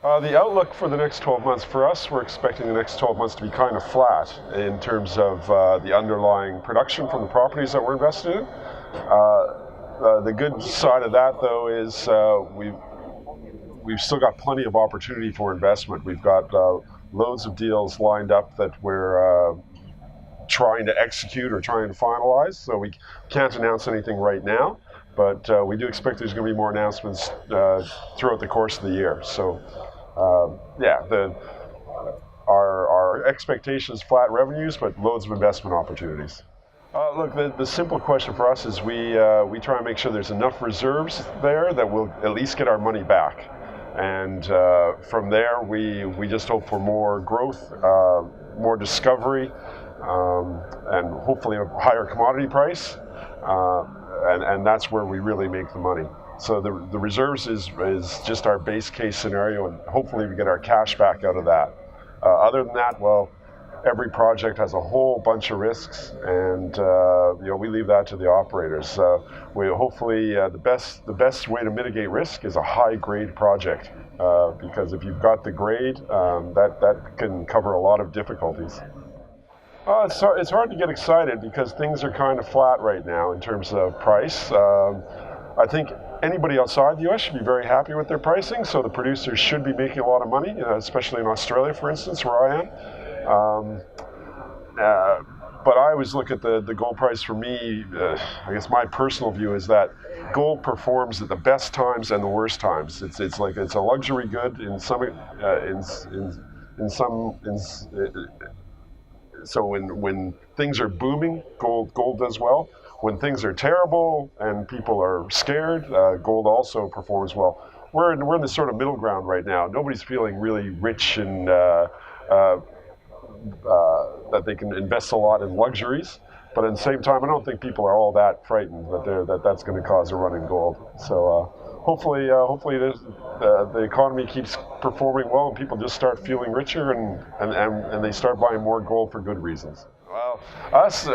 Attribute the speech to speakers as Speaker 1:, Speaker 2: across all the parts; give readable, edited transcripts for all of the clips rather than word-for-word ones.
Speaker 1: The outlook for the next 12 months, for us, we're expecting the next 12 months to be kind of flat in terms of the underlying production from the properties that we're invested in. The good side of that, though, is we've still got plenty of opportunity for investment. We've got loads of deals lined up that we're trying to execute or trying to finalize, so we can't announce anything right now, but we do expect there's going to be more announcements throughout the course of the year. So yeah, our expectation is flat revenues, but loads of investment opportunities. Look, the simple question for us is we try and make sure there's enough reserves there that we'll at least get our money back. And from there, we just hope for more growth, more discovery, and hopefully a higher commodity price. And that's where we really make the money. So the reserves is just our base case scenario, and hopefully we get our cash back out of that. Other than that, well, every project has a whole bunch of risks, and we leave that to the operators. We hopefully the best way to mitigate risk is a high-grade project, because if you've got the grade, that can cover a lot of difficulties. It's hard to get excited because things are kind of flat right now in terms of price. I think anybody outside the U.S. should be very happy with their pricing, so the producers should be making a lot of money, especially in Australia, for instance, where I am. But I always look at the gold price. For me, I guess my personal view is that gold performs at the best times and the worst times. It's a luxury good in some so when things are booming, gold does well. When things are terrible and people are scared, gold also performs well. We're in this sort of middle ground right now. Nobody's feeling really rich and that they can invest a lot in luxuries, but at the same time, I don't think people are all that frightened that that's going to cause a run in gold. So hopefully the economy keeps performing well, and people just start feeling richer, and they start buying more gold for good reasons. Well, us,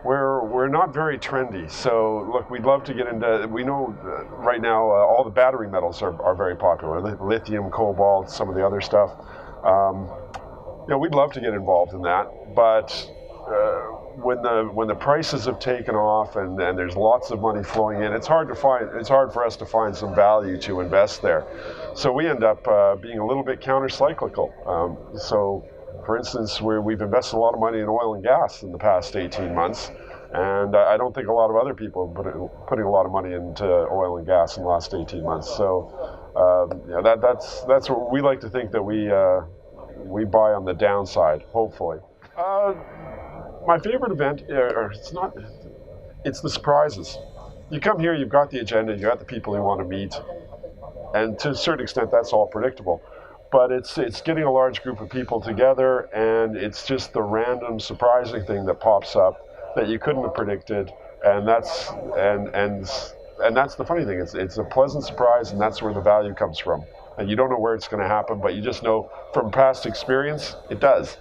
Speaker 1: we're not very trendy. So look, we'd love to get into. We know right now all the battery metals are very popular: lithium, cobalt, some of the other stuff. We'd love to get involved in that, but when the prices have taken off and there's lots of money flowing in, it's hard for us to find some value to invest there. So we end up being a little bit counter-cyclical. So, for instance, we've invested a lot of money in oil and gas in the past 18 months, and I don't think a lot of other people are putting a lot of money into oil and gas in the last 18 months. So that's what we like to think, that we buy on the downside, hopefully. My favorite event, it's the surprises. You come here, you've got the agenda, you've got the people you want to meet, and to a certain extent that's all predictable. But it's getting a large group of people together, and it's just the random surprising thing that pops up that you couldn't have predicted, and that's the funny thing. It's a pleasant surprise, and that's where the value comes from. And you don't know where it's going to happen, but you just know from past experience, it does.